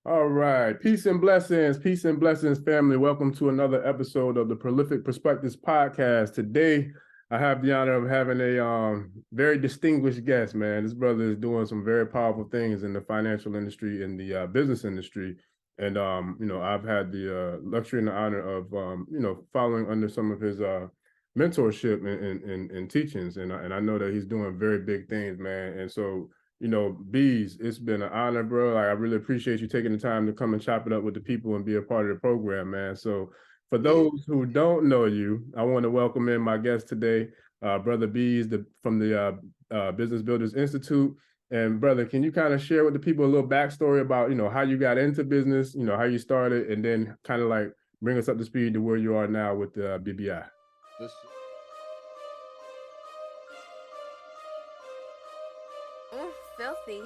All right. Peace and blessings, family. Welcome to another episode of the Prolific Perspectives Podcast. Today, I have the honor of having a very distinguished guest, man. This brother is doing some very powerful things in the financial industry, in the business industry. And, I've had the luxury and the honor of, following under some of his mentorship and teachings. And I know that he's doing very big things, man. And so, Beez, it's been an honor, bro. Like, I really appreciate you taking the time to come and chop it up with the people and be a part of the program, man. So for those who don't know you, I want to welcome in my guest today, Brother Beez from the Business Builders Institute. And brother, can you kind of share with the people a little backstory about, how you got into business, how you started, and then kind of like bring us up to speed to where you are now with the BBI? Filthy.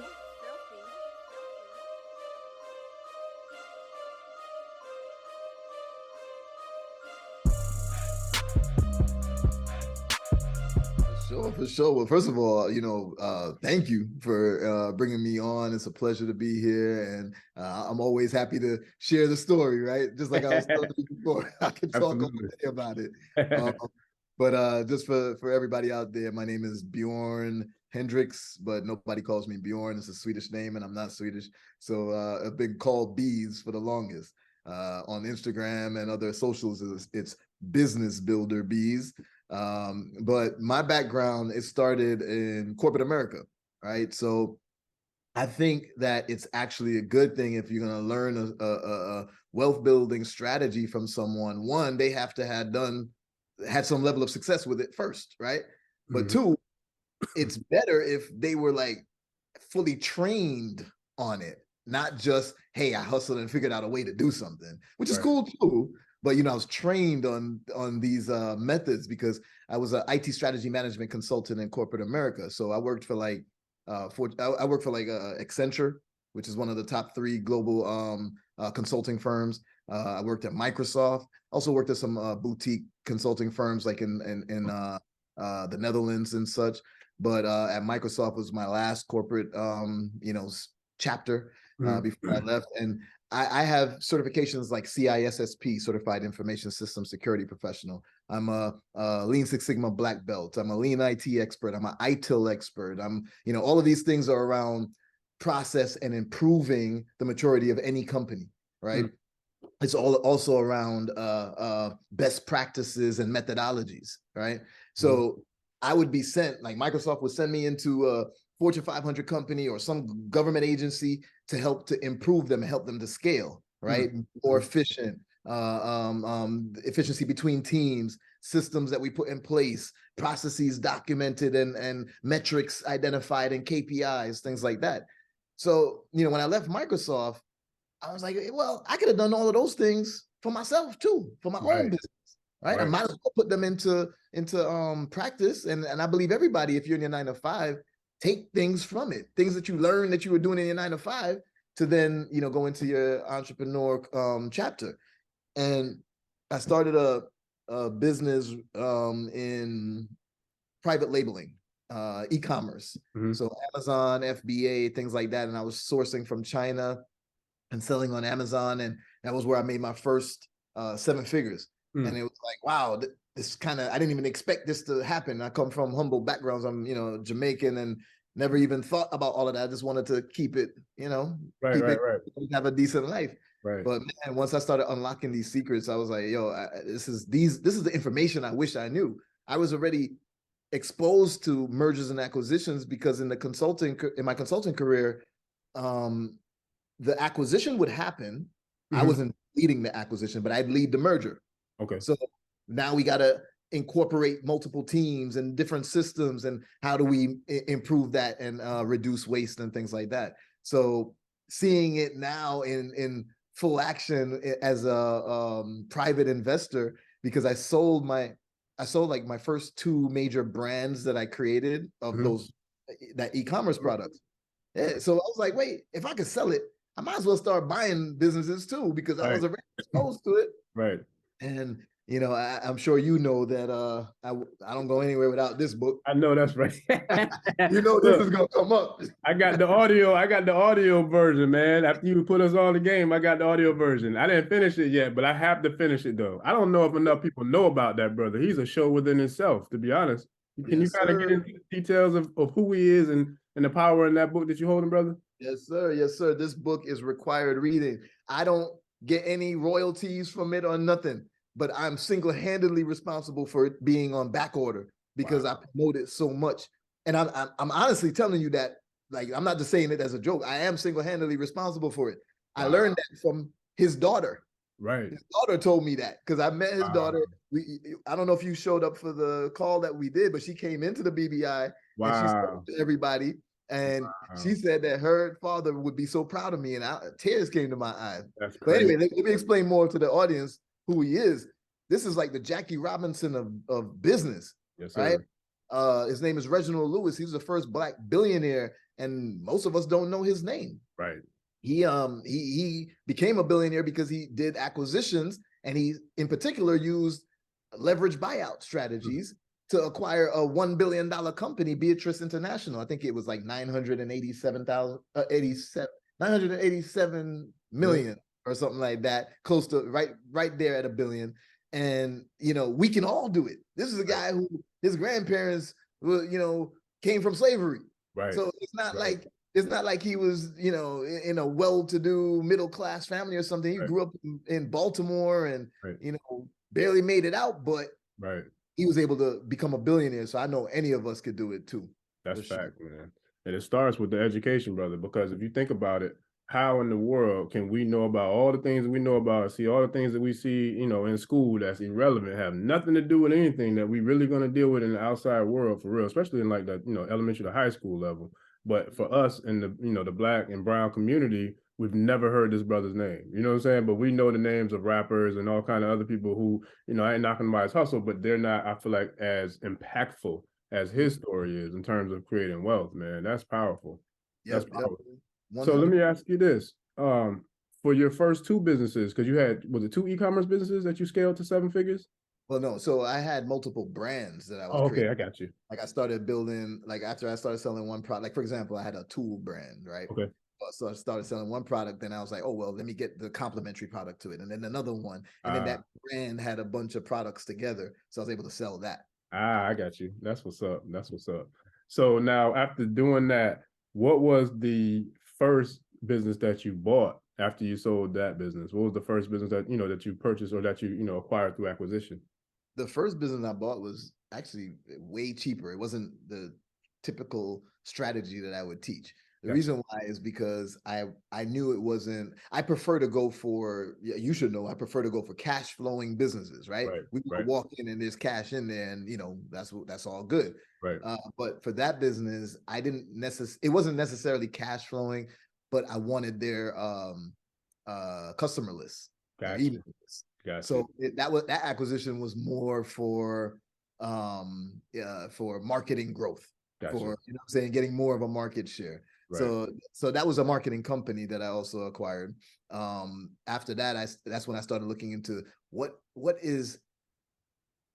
For sure. Well, first of all, thank you for bringing me on. It's a pleasure to be here, and I'm always happy to share the story, right? Just like I was telling you before, I can talk all day about it. But just for everybody out there, my name is Bjorn Hendricks, but nobody calls me Bjorn. It's a Swedish name, and I'm not Swedish, so I've been called Beez for the longest. On Instagram and other socials, it's Business Builder Beez. But my background, it started in corporate America, right? So I think that it's actually a good thing if you're going to learn a wealth building strategy from someone. One, they have to had some level of success with it first, right? But two, it's better if they were like fully trained on it, not just, hey, I hustled and figured out a way to do something, which is cool too. But I was trained on these methods because I was an IT strategy management consultant in corporate America. So I worked for Accenture, which is one of the top 3 global consulting firms. I worked at Microsoft. Also worked at some boutique consulting firms like in the Netherlands and such. But at Microsoft was my last corporate chapter before I left. And I have certifications like CISSP, Certified Information System Security Professional. I'm a Lean Six Sigma Black Belt. I'm a Lean IT expert. I'm an ITIL expert. All of these things are around process and improving the maturity of any company, right? It's also around best practices and methodologies, right? So I would be sent, like Microsoft would send me into a Fortune 500 company or some government agency to help to improve them and help them to scale, right? More efficient, efficiency between teams, systems that we put in place, processes documented and metrics identified and KPIs, things like that. So, when I left Microsoft, I was like, well, I could have done all of those things for myself too, for my own business. Right? I might as well put them into practice. And I believe everybody, if you're in your 9 to 5, take things from it, things that you learned that you were doing in your 9 to 5 to then, go into your entrepreneur chapter. And I started a business in private labeling, e-commerce. So Amazon, FBA, things like that. And I was sourcing from China and selling on Amazon. And that was where I made my first 7 figures. And it was like, wow, this I didn't even expect this to happen. I come from humble backgrounds. I'm, Jamaican and never even thought about all of that. I just wanted to keep it, have a decent life. But man, once I started unlocking these secrets, I was like, yo, this is the information I wish I knew. I was already exposed to mergers and acquisitions because in my consulting career, the acquisition would happen. I wasn't leading the acquisition, but I'd lead the merger. Okay. So now we got to incorporate multiple teams and different systems, and how do we improve that and reduce waste and things like that. So seeing it now in full action as a private investor, because I sold like my first 2 major brands that I created of that e-commerce products. Yeah, so I was like, wait, if I could sell it, I might as well start buying businesses too, because I was already exposed to it. Right. And you know, I'm sure you know that I don't go anywhere without this book. I know that's right. You know this is gonna come up. I got the audio version, man. After you put us on the game, I got the audio version. I didn't finish it yet, but I have to finish it though. I don't know if enough people know about that brother. He's a show within himself, to be honest. Can you Yes, kind of get sir. into the details of who he is and the power in that book that you're holding, brother? Yes, sir. Yes, sir. This book is required reading. I don't get any royalties from it or nothing, but I'm single-handedly responsible for it being on back order because I promote it so much. And I'm honestly telling you that, like, I'm not just saying it as a joke. I am single-handedly responsible for it. I learned that from his daughter. Right. His daughter told me that because I met his daughter. I don't know if you showed up for the call that we did, but she came into the BBI and she spoke to everybody. And she said that her father would be so proud of me, and tears came to my eyes. That's But crazy. anyway, let me explain more to the audience who he is. This is like the Jackie Robinson of business, yes, sir. Right? His name is Reginald Lewis. He was the first Black billionaire, and most of us don't know his name. Right. He became a billionaire because he did acquisitions, and he in particular used leverage buyout strategies to acquire a $1 billion company, Beatrice International. I think it was like 987 million or something like that, close to right there at $1 billion. And you know, we can all do it. This is a guy who his grandparents were, you know, came from slavery. Right. So it's not like he was, you know, in a well-to-do middle-class family or something. He grew up in Baltimore and you know, barely made it out, but he was able to become a billionaire. So I know any of us could do it too. That's fact, man. And it starts with the education, brother, because if you think about it, how in the world can we know about all the things that we know about, see all the things that we see, you know, in school that's irrelevant, have nothing to do with anything that we really going to deal with in the outside world for real, especially in like the, you know, elementary to high school level. But for us in the, you know, the Black and brown community, we've never heard this brother's name. You know what I'm saying? But we know the names of rappers and all kind of other people who, you know, I ain't knocking anybody's hustle, but they're not, I feel like, as impactful as his story is in terms of creating wealth, man. That's powerful. That's powerful. So let me ask you this. For your first two businesses, because you had, was it 2 e-commerce businesses that you scaled to 7 figures? Well, no. So I had multiple brands that I was creating. I got you. Like I started building, like after I started selling one product, like for example, I had a tool brand, right? Okay. So I started selling one product, then I was like, oh, well, let me get the complementary product to it. And then another one. And then that brand had a bunch of products together. So I was able to sell that. I got you. That's what's up. That's what's up. So now after doing that, what was the first business that you bought after you sold that business? What was the first business that, you know, that you purchased or that you know, acquired through acquisition? The first business I bought was actually way cheaper. It wasn't the typical strategy that I would teach. The reason why is because I knew it wasn't, I prefer to go for, you should know, I prefer to go for cash flowing businesses, right? We walk in and there's cash in there and, you know, that's all good. Right. But for that business, it wasn't necessarily cash flowing, but I wanted their customer list. Gotcha. Email list. Gotcha. So that acquisition was more for marketing growth, gotcha. For, you know what I'm saying, getting more of a market share. Right. So that was a marketing company that I also acquired. After that, that's when I started looking into what is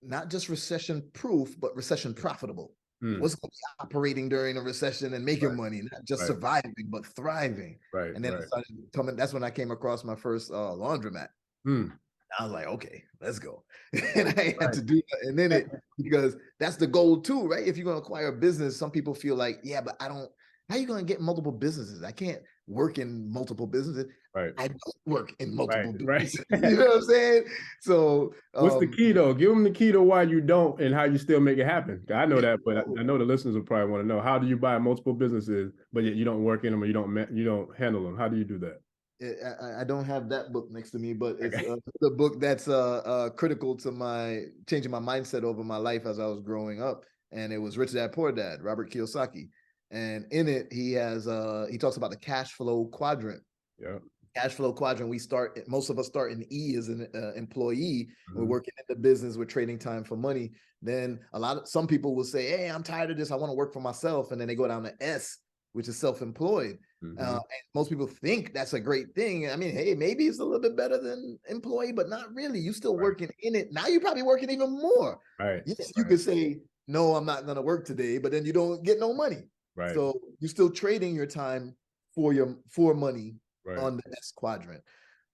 not just recession proof, but recession profitable. What's going to be operating during a recession and making money, not just surviving, but thriving. Right. And then I started coming. That's when I came across my first laundromat. I was like, okay, let's go. And I had to do that. And then because that's the goal too, right? If you're going to acquire a business, some people feel like, yeah, but how are you going to get multiple businesses? I can't work in multiple businesses. I don't work in multiple businesses. You know what I'm saying? So what's the key though? Give them the key to why you don't and how you still make it happen. I know that, but I know the listeners will probably want to know, how do you buy multiple businesses, but yet you don't work in them or you don't handle them? How do you do that? I don't have that book next to me, but it's the book that's critical to changing my mindset over my life as I was growing up. And it was Rich Dad Poor Dad, Robert Kiyosaki. And in it, he talks about the cash flow quadrant. Yeah. Cash flow quadrant. Most of us start in E as an employee. We're working in the business. We're trading time for money. Then some people will say, hey, I'm tired of this. I want to work for myself. And then they go down to S, which is self-employed. Mhm. And most people think that's a great thing. I mean, hey, maybe it's a little bit better than employee, but not really. You still working in it. Now you're probably working even more. Right. Yes, you could say, no, I'm not going to work today, but then you don't get no money. Right. So you're still trading your time for money Right. on the S quadrant.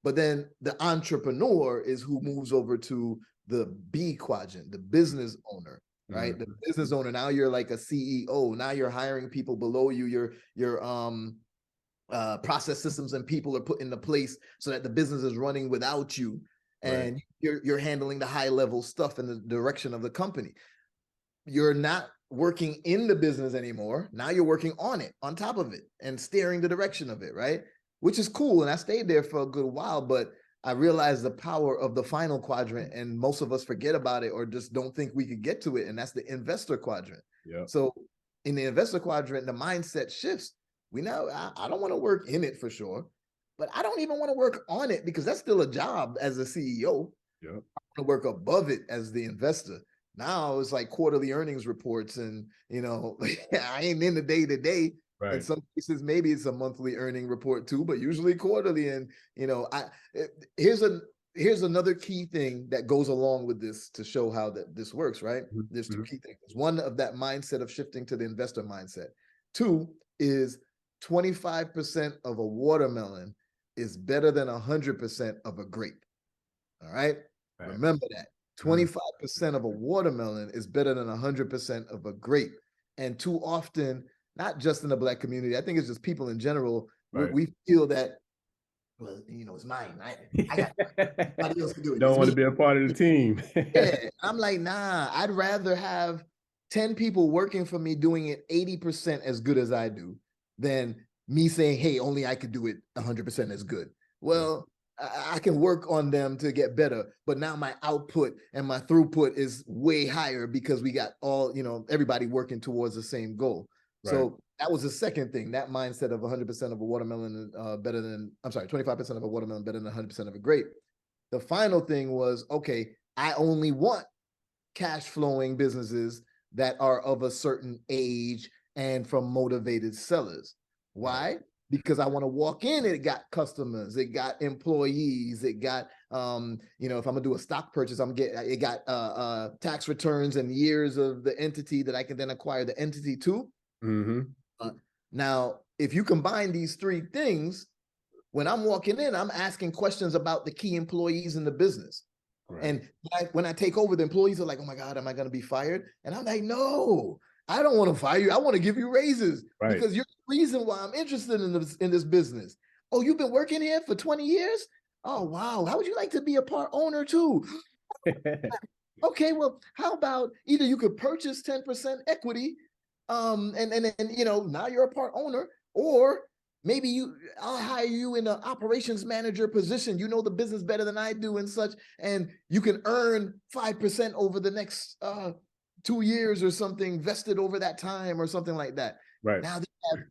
But then the entrepreneur is who moves over to the B quadrant, the business owner, right? Mhm. The business owner. Now you're like a CEO. Now you're hiring people below you. Your process systems and people are put into place so that the business is running without you, and Right. you're handling the high level stuff in the direction of the company. You're not working in the business anymore. Now you're working on it, on top of it, and steering the direction of it, right? Which is cool. And I stayed there for a good while, but I realized the power of the final quadrant, and most of us forget about it or just don't think we could get to it. And that's the investor quadrant. Yeah. So in the investor quadrant, the mindset shifts. I don't want to work in it for sure, but I don't even want to work on it because that's still a job as a CEO. Yeah. I want to work above it as the investor. Now it's like quarterly earnings reports, and I ain't in the day to day. In some cases, maybe it's a monthly earning report too, but usually quarterly. And here's another key thing that goes along with this to show how that this works. Right? Mhm. There's two key things. One, of that mindset of shifting to the investor mindset. Two is 25% of a watermelon is better than 100% of a grape. All right. Remember that. 25% of a watermelon is better than 100% of a grape. And too often, not just in the Black community, I think it's just people in general, we feel that, well, it's mine. I got nobody else can do it. Don't It's want me. to be a part of the team. Yeah. I'm like, nah, I'd rather have 10 people working for me doing it 80% as good as I do than me saying, hey, only I could do it 100% as good. Well, I can work on them to get better, but now my output and my throughput is way higher because we got everybody working towards the same goal. Right. So that was the second thing, that mindset of 100% of a watermelon 25% of a watermelon better than 100% of a grape. The final thing was, okay, I only want cash flowing businesses that are of a certain age and from motivated sellers. Why? Because I want to walk in, it got customers, it got employees, it got, if I'm gonna do a stock purchase, it got tax returns and years of the entity that I can then acquire the entity to. Mm-hmm. Now, if you combine these three things, when I'm walking in, I'm asking questions about the key employees in the business. Right. And when I take over, the employees are like, oh my God, am I going to be fired? And I'm like, no, I don't want to fire you. I want to give you raises because you're the reason why I'm interested in this business. Oh, you've been working here for 20 years? Oh, wow. How would you like to be a part owner too? Okay, well, how about either you could purchase 10% equity and now you're a part owner, or maybe I'll hire you in an operations manager position. You know the business better than I do and such, and you can earn 5% over the next 2 years or something, vested over that time or something like that. Right. Now they have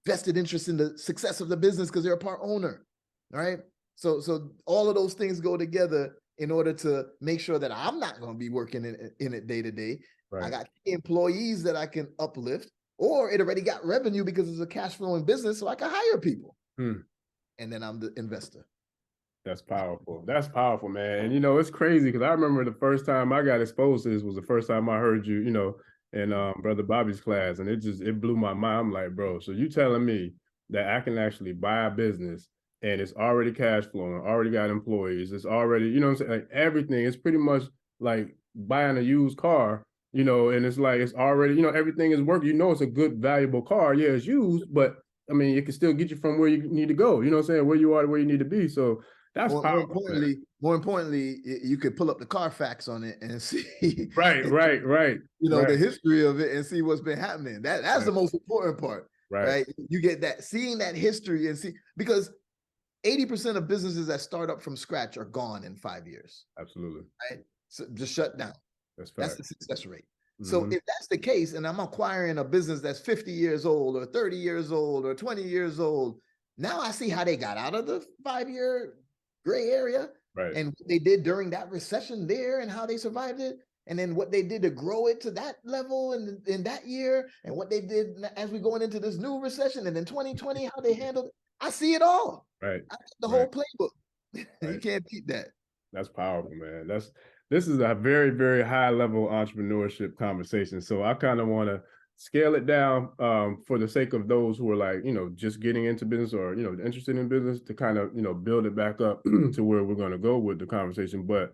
vested interest in the success of the business because they're a part owner, right? So all of those things go together in order to make sure that I'm not going to be working in it day to day. I got employees that I can uplift, or it already got revenue because it's a cash flowing business, so I can hire people. And then I'm the investor. That's powerful. That's powerful, man. And it's crazy because I remember the first time I got exposed to this was the first time I heard you, in Brother Bobby's class, and it blew my mind. I'm like, bro, so you telling me that I can actually buy a business and it's already cash flowing, already got employees, it's already, what I'm saying, like everything. It's pretty much like buying a used car. And it's like, it's already, everything is working. It's a good, valuable car. Yeah, it's used, but I mean, it can still get you from where you need to go. You know what I'm saying? Where you are to where you need to be. So that's powerful. More importantly, you could pull up the Carfax on it and see. Right. The history of it and see what's been happening. That's the most important part. Right. You get that, seeing that history and see, because 80% of businesses that start up from scratch are gone in 5 years. Absolutely. Right. So just shut down. That's the success rate. So if that's the case, and I'm acquiring a business that's 50 years old or 30 years old or 20 years old, now I see how they got out of the 5-year gray area and what they did during that recession there and how they survived it. and then what they did to grow it to that level in that year, and what they did as we going into this new recession, and then 2020, how they handled it. I see it all. Right. I got the whole playbook. You Right. can't beat that. That's powerful, man. This is a very, very high level entrepreneurship conversation. So I kind of want to scale it down for the sake of those who are like, just getting into business or, interested in business, to kind of, build it back up to where we're going to go with the conversation. But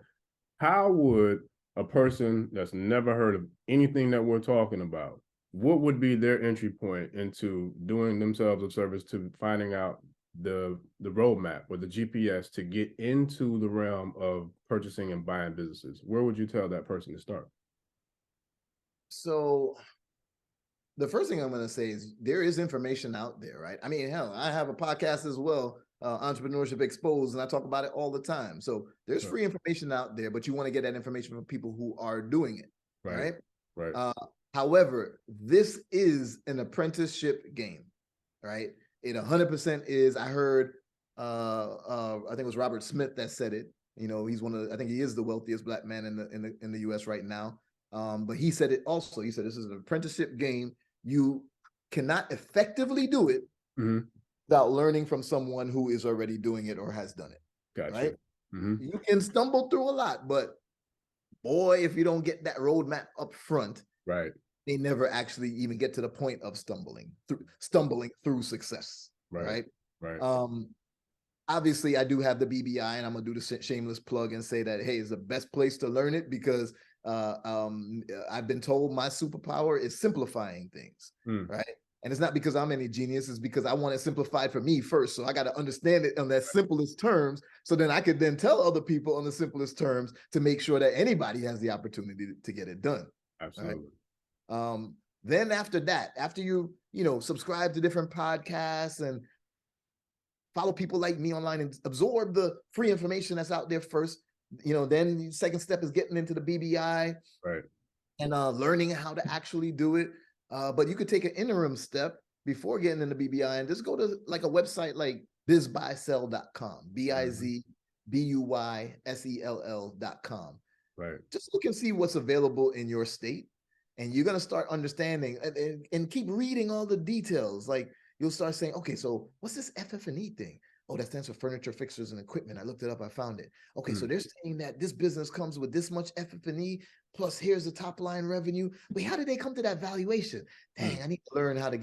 how would a person that's never heard of anything that we're talking about, what would be their entry point into doing themselves a service to finding out the roadmap or the GPS to get into the realm of purchasing and buying businesses? Where would you tell that person to start? So the first thing I'm going to say is there is information out there, right? I mean, hell, I have a podcast as well, Entrepreneurship Exposed, and I talk about it all the time. So there's free information out there, but you want to get that information from people who are doing it, right? Right. However, this is an apprenticeship game, right? It 100% is. I heard, I think it was Robert Smith that said it. He's I think he is the wealthiest Black man in the U.S. right now. But he said it also. He said this is an apprenticeship game. You cannot effectively do it without learning from someone who is already doing it or has done it. Gotcha. Right? You can stumble through a lot, but boy, if you don't get that roadmap up front, right, they never actually even get to the point of stumbling through success. Right. Obviously, I do have the BBI, and I'm gonna do the shameless plug and say that, hey, it's the best place to learn it, because I've been told my superpower is simplifying things, right? And it's not because I'm any genius, it's because I want it simplified for me first. So I got to understand it on that simplest terms, so then I could then tell other people on the simplest terms to make sure that anybody has the opportunity to get it done. Absolutely. Right? Then after that, after you subscribe to different podcasts and follow people like me online and absorb the free information that's out there first, then the second step is getting into the BBI, right, and learning how to actually do it. But you could take an interim step before getting into BBI and just go to like a website like bizbuysell.com, BIZBUYSELL.com. Right. Just look and see what's available in your state, and you're gonna start understanding and keep reading all the details. Like, you'll start saying, okay, so what's this FF&E thing? Oh, that stands for furniture, fixtures, and equipment. I looked it up, I found it. Okay, so they're saying that this business comes with this much FF&E, plus here's the top line revenue. But how did they come to that valuation? Dang, I need to learn how to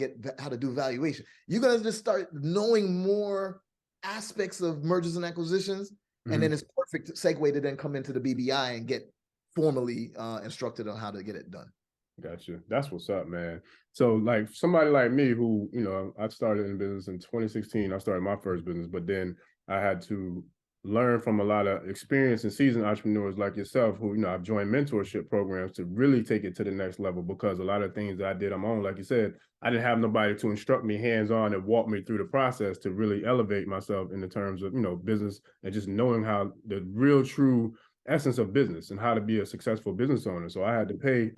do valuation. You're gonna just start knowing more aspects of mergers and acquisitions, and then it's perfect segue to then come into the BBI and get formally instructed on how to get it done. Gotcha. That's what's up, man. So like somebody like me who, I started in business in 2016. I started my first business, but then I had to learn from a lot of experienced and seasoned entrepreneurs like yourself who, I've joined mentorship programs to really take it to the next level, because a lot of things that I did on my own, like you said, I didn't have nobody to instruct me hands-on and walk me through the process to really elevate myself in the terms of, business and just knowing how the real true essence of business and how to be a successful business owner. So I had to pay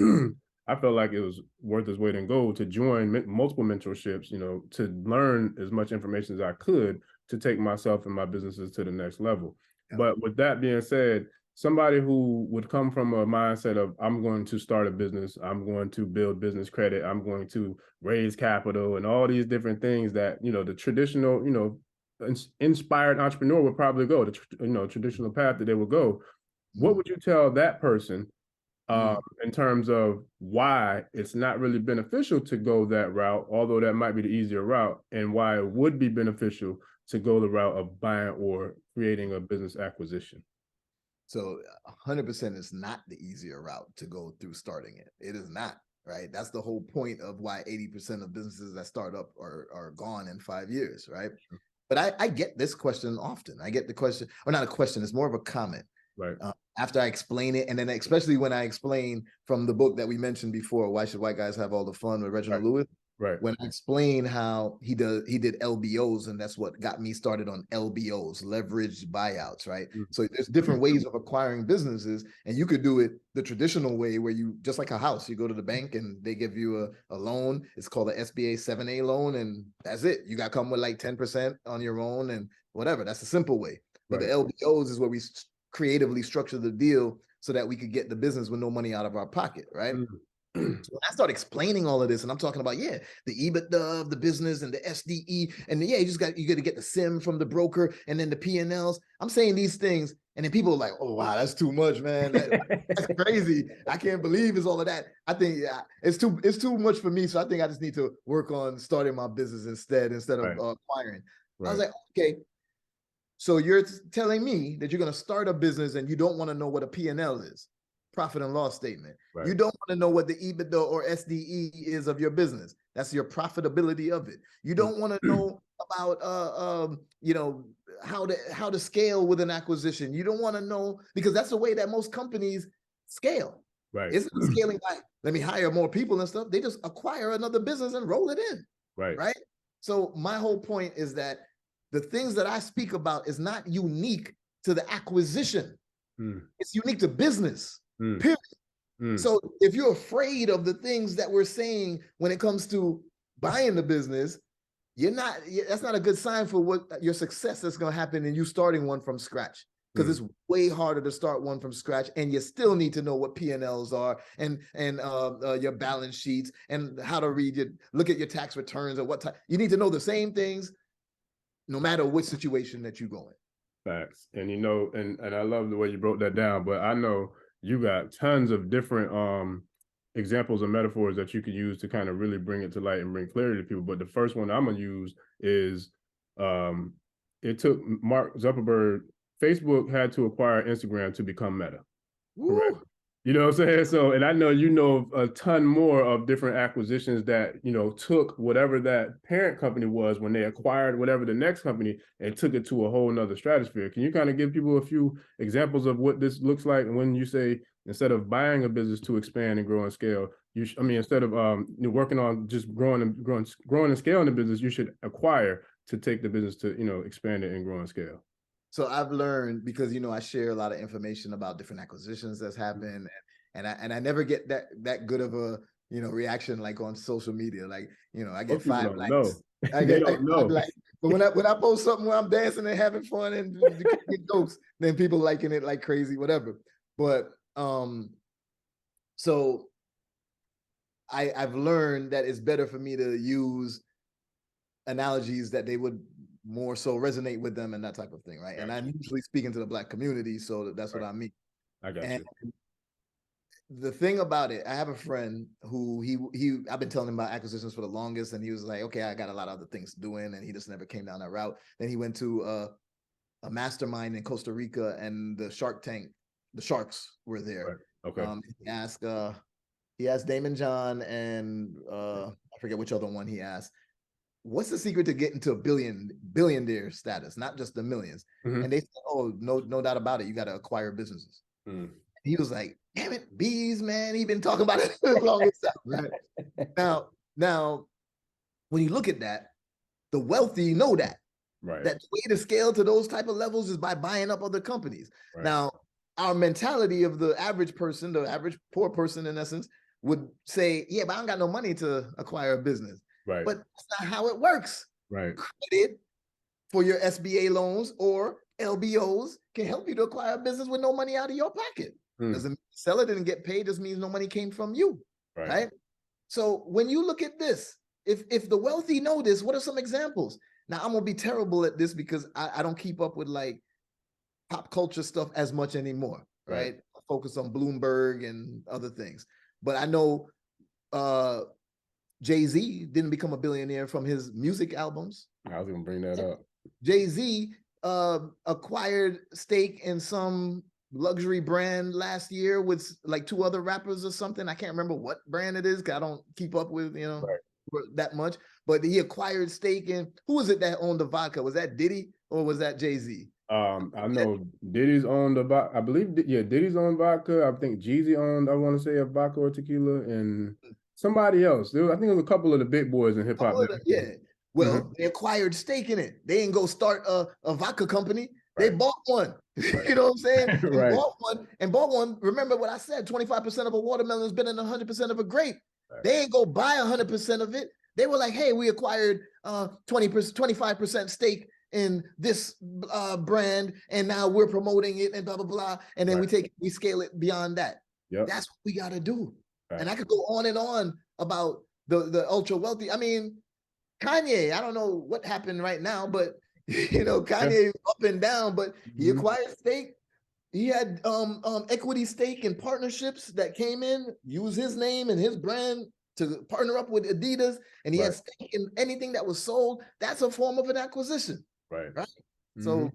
I felt like it was worth its weight in gold to join multiple mentorships, to learn as much information as I could to take myself and my businesses to the next level. Yeah. But with that being said, somebody who would come from a mindset of, I'm going to start a business, I'm going to build business credit, I'm going to raise capital, and all these different things that, the traditional, inspired entrepreneur would probably go, the traditional path that they would go. What would you tell that person in terms of why it's not really beneficial to go that route, although that might be the easier route, and why it would be beneficial to go the route of buying or creating a business acquisition? So 100% is not the easier route to go through starting it. It is not, right? That's the whole point of why 80% of businesses that start up are gone in 5 years, right? Sure. But I get this question often. I get the question, or not a question, it's more of a comment. Right. After I explain it, and then especially when I explain from the book that we mentioned before, Why Should White Guys Have All the Fun, with Reginald Lewis. Right. When I explain how he did LBOs, and that's what got me started on LBOs, leveraged buyouts, right? So there's different ways of acquiring businesses, and you could do it the traditional way, where you, just like a house, you go to the bank and they give you a loan. It's called an SBA 7A loan, and that's it. You got to come with like 10% on your own and whatever. That's the simple way. But the LBOs is where we creatively structure the deal so that we could get the business with no money out of our pocket, right? Mm. So when I start explaining all of this, and I'm talking about, the EBITDA of the business and the SDE, and you got to get the SIM from the broker and then the P&Ls. I'm saying these things, and then people are like, "Oh wow, that's too much, man. That's crazy. I can't believe it's all of that." I think it's too much for me. So I think I just need to work on starting my business instead of acquiring. I was like, okay. So you're telling me that you're going to start a business and you don't want to know what a P&L is, profit and loss statement. Right. You don't want to know what the EBITDA or SDE is of your business. That's your profitability of it. You don't want to know about how to scale with an acquisition. You don't want to know, because that's the way that most companies scale. Right. Isn't scaling by let me hire more people and stuff. They just acquire another business and roll it in. Right. Right. So my whole point is that the things that I speak about is not unique to the acquisition. It's unique to business, period. So if you're afraid of the things that we're saying when it comes to buying the business, that's not a good sign for what your success that's going to happen in you starting one from scratch. Because it's way harder to start one from scratch, and you still need to know what P&Ls are and your balance sheets and how to look at your tax returns or what type. You need to know the same things no matter which situation that you go in. Facts. And and I love the way you broke that down, but I know you got tons of different examples and metaphors that you could use to kind of really bring it to light and bring clarity to people. But the first one I'm gonna use is it took Mark Zuckerberg, Facebook had to acquire Instagram to become Meta. Correct. You know what I'm saying? So, and I know you know a ton more of different acquisitions that, took whatever that parent company was when they acquired whatever the next company and took it to a whole nother stratosphere. Can you kind of give people a few examples of what this looks like when you say, instead of buying a business to expand and grow and scale, instead of working on just growing and scaling the business, you should acquire to take the business to, expand it and grow and scale? So I've learned, because I share a lot of information about different acquisitions that's happened, and I never get that good of a reaction like on social media. Like I get 5 likes. I get 5 likes. But when I post something where I'm dancing and having fun and get jokes, then people liking it like crazy, whatever. But so I've learned that it's better for me to use analogies that they would more so resonate with them and that type of thing, right? And I'm usually speaking to the Black community, so that's what I mean. I got you. The thing about it, I have a friend who I've been telling him about acquisitions for the longest, and he was like, okay, I got a lot of other things doing, and he just never came down that route. Then he went to a mastermind in Costa Rica, and the Sharks were there. Right. Okay. He asked Damon John and I forget which other one he asked, what's the secret to getting to a billionaire status, not just the millions? And they said, oh, no doubt about it, you got to acquire businesses. He was like, damn it, Beez, man, he's been talking about it as long as that, right? Now, when you look at that, the wealthy know that. Right. That the way to scale to those type of levels is by buying up other companies. Right. Now, our mentality of the average person, the average poor person in essence, would say, yeah, but I don't got no money to acquire a business. Right. But that's not how it works. Right. Credit for your SBA loans or LBOs can help you to acquire a business with no money out of your pocket. Doesn't mean the seller didn't get paid, just means no money came from you. Right? So when you look at this, if the wealthy know this, what are some examples? Now I'm gonna be terrible at this because I don't keep up with like pop culture stuff as much anymore. Right? I focus on Bloomberg and other things. But I know Jay-Z didn't become a billionaire from his music albums. I was gonna bring that up. Jay-Z acquired stake in some luxury brand last year with like 2 other rappers or something. I can't remember what brand it is because I don't keep up with that much. But he acquired stake in, who was it that owned the vodka? Was that Diddy or was that Jay-Z? I know Diddy's owned the vodka. I believe, Diddy's owned vodka. I think Jeezy owned, I want to say, a vodka or tequila, and somebody else. I think it was a couple of the big boys in hip hop. Well, they acquired stake in it. They didn't go start a vodka company. They bought one. You know what I'm saying? And bought one. Remember what I said, 25% of a watermelon is better than 100% of a grape. They ain't go buy 100% of it. They were like, hey, we acquired 25% stake in this brand, and now we're promoting it and blah, blah, blah. And then we scale it beyond that. Yep. That's what we got to do. Right. And I could go on and on about the ultra wealthy. I mean, Kanye, I don't know what happened right now, but Kanye up and down, but he acquired stake. He had equity stake in partnerships that came in, use his name and his brand to partner up with Adidas, and he had stake in anything that was sold. That's a form of an acquisition. Right. So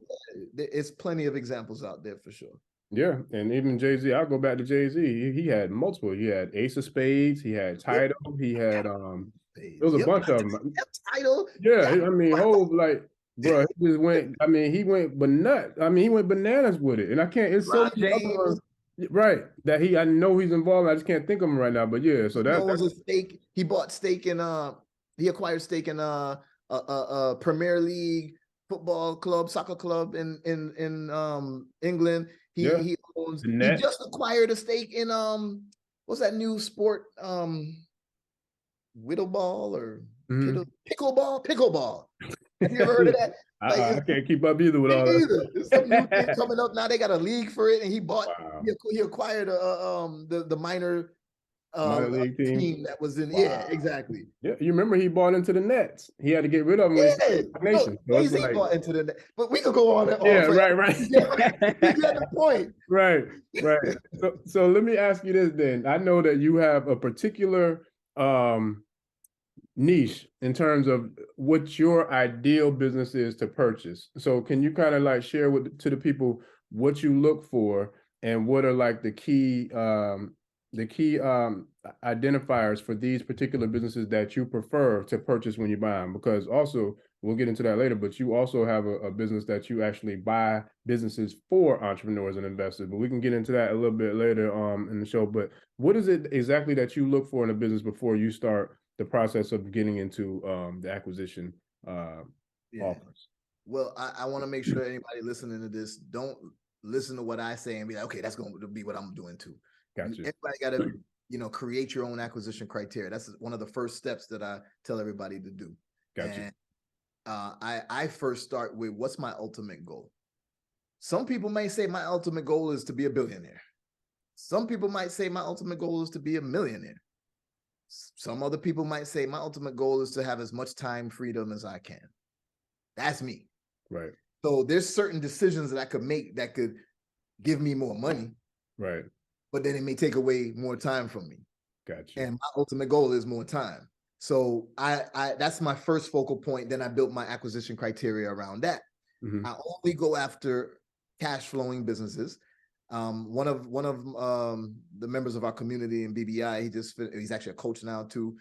it's plenty of examples out there for sure. Yeah, and even Jay-Z, I'll go back to Jay-Z. He had multiple. He had Ace of Spades. He had Tidal. He had there was a bunch of them. Tidal. Yeah, I mean, bro, he just went. I mean, he went bananas with it, and I can't. It's so many other ones, right? That I know he's involved. I just can't think of him right now. But yeah, so that was a stake. He bought stake in. He acquired stake in Premier League football club, soccer club in England. He owns. He just acquired a stake in what's that new sport? Whittleball or pickleball. Have you ever heard of that? I can't keep up either with all that. There's some new thing coming up now. They got a league for it, and he bought. Wow. He acquired the minor league team that was in. Wow. Yeah, exactly. Yeah, you remember he bought into the Nets. He had to get rid of him. He bought into the Nets, but we could go on. Right. You got the point. Right. So let me ask you this then. I know that you have a particular niche in terms of what your ideal business is to purchase. So can you kind of like share to the people what you look for and what are like the key identifiers for these particular businesses that you prefer to purchase when you buy them? Because also, we'll get into that later, but you also have a business that you actually buy businesses for entrepreneurs and investors, but we can get into that a little bit later in the show. But what is it exactly that you look for in a business before you start the process of getting into the acquisition offers? Well, I want to make sure anybody listening to this, don't listen to what I say and be like, okay, that's going to be what I'm doing too. Gotcha. Everybody got to, create your own acquisition criteria. That's one of the first steps that I tell everybody to do. Gotcha. And I first start with, what's my ultimate goal? Some people may say my ultimate goal is to be a billionaire. Some people might say my ultimate goal is to be a millionaire. Some other people might say my ultimate goal is to have as much time freedom as I can. That's me. Right. So there's certain decisions that I could make that could give me more money. Right. But then it may take away more time from me. Gotcha. And my ultimate goal is more time. So I that's my first focal point. Then I built my acquisition criteria around that. Mm-hmm. I only go after cash flowing businesses. One of the members of our community in BBI, he's actually a coach now too.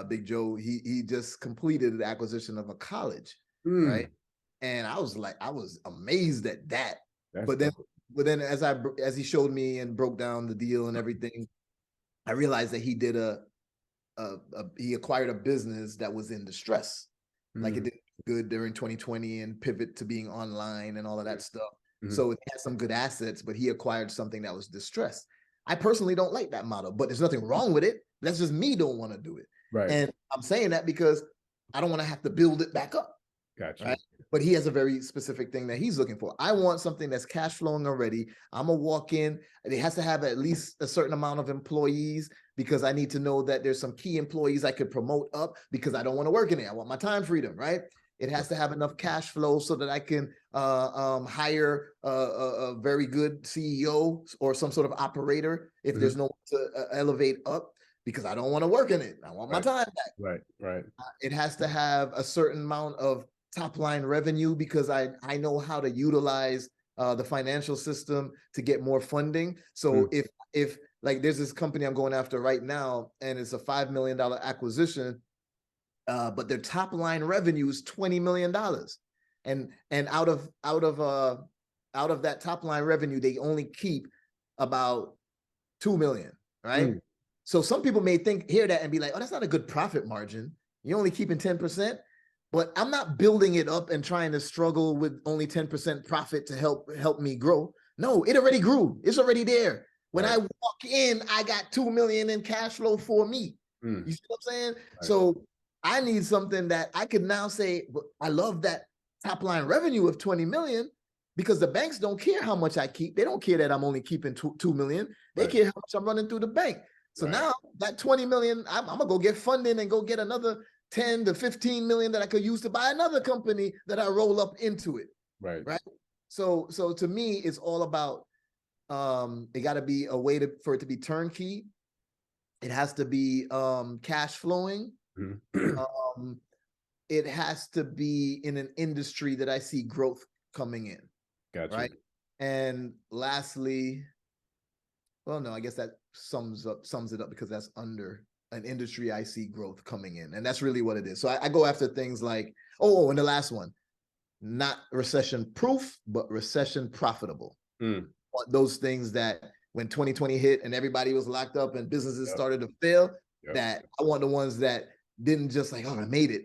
Big Joe, he just completed the acquisition of a college, right? And I was amazed at that. But then as he showed me and broke down the deal and everything, I realized that he did he acquired a business that was in distress. Like it did good during 2020 and pivot to being online and all of that stuff. So it had some good assets, but he acquired something that was distressed. I personally don't like that model, but there's nothing wrong with it. That's just me don't want to do it. Right. And I'm saying that because I don't want to have to build it back up. Gotcha. Right? But he has a very specific thing that he's looking for. I want something that's cash flowing already. I'm going to walk in. It has to have at least a certain amount of employees because I need to know that there's some key employees I could promote up because I don't want to work in it. I want my time freedom, right? It has to have enough cash flow so that I can hire a very good CEO or some sort of operator if there's no one to elevate up because I don't want to work in it. I want my time back. Right. It has to have a certain amount of top line revenue because I know how to utilize the financial system to get more funding. So if like there's this company I'm going after right now and it's a $5 million acquisition, but their top line revenue is $20 million. And out of that top line revenue, they only keep about 2 million, right? So some people may hear that and be like, oh, that's not a good profit margin. You're only keeping 10%. But I'm not building it up and trying to struggle with only 10% profit to help me grow. No, it already grew. It's already there. When I walk in, I got 2 million in cash flow for me. You see what I'm saying? Right. So I need something that I can now say, I love that top line revenue of 20 million, because the banks don't care how much I keep. They don't care that I'm only keeping 2 million. They care how much I'm running through the bank. So now that 20 million, I'm gonna go get funding and go get another 10 to 15 million that I could use to buy another company that I roll up into it. Right. So to me, it's all about, it got to be a way for it to be turnkey. It has to be cash flowing. It has to be in an industry that I see growth coming in. Gotcha. Right. And lastly, well, no, I guess that sums it up, because that's under an industry I see growth coming in. And that's really what it is. So I go after things like, and the last one, not recession proof, but recession profitable. Those things that when 2020 hit and everybody was locked up and businesses started to fail, that I want the ones that didn't just like, I made it.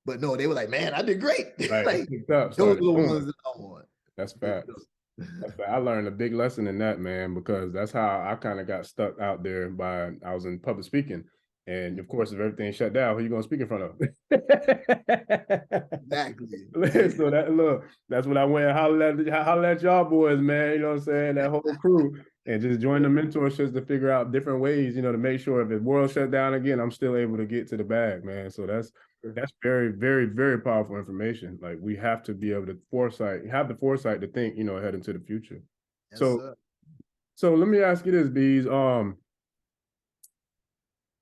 But no, they were like, man, I did great. Like, those are the ones that I want. That's facts. I learned a big lesson in that, man, because that's how I kind of got stuck out there I was in public speaking. And of course, if everything shut down, who are you going to speak in front of? Exactly. So that's when I went and hollered at y'all boys, man. You know what I'm saying? That whole crew. And just join the mentorships to figure out different ways, to make sure if the world shut down again, I'm still able to get to the bag, man. So that's very, very, very powerful information. Like, we have to be able to have the foresight to think, ahead into the future. Yes, so let me ask you this, Beez.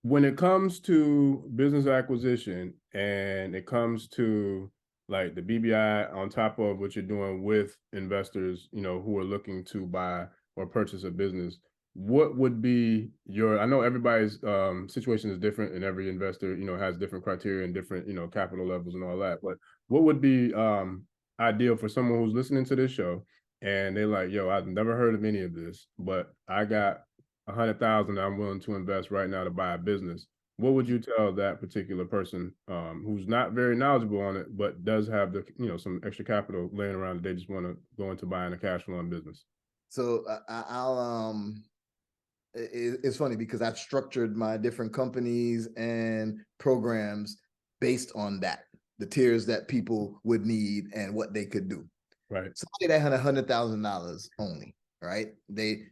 When it comes to business acquisition and it comes to like the BBI on top of what you're doing with investors, who are looking to buy or purchase a business, what would be I know everybody's situation is different, and every investor, has different criteria and different, capital levels and all that. But what would be ideal for someone who's listening to this show and they're like, yo, I've never heard of any of this, but I got 100,000 I'm willing to invest right now to buy a business. What would you tell that particular person who's not very knowledgeable on it, but does have the, some extra capital laying around that they just want to go into buying a cash flowing business? So it's funny because I've structured my different companies and programs based on that, the tiers that people would need and what they could do. Right. Somebody that had $100,000 only, right? They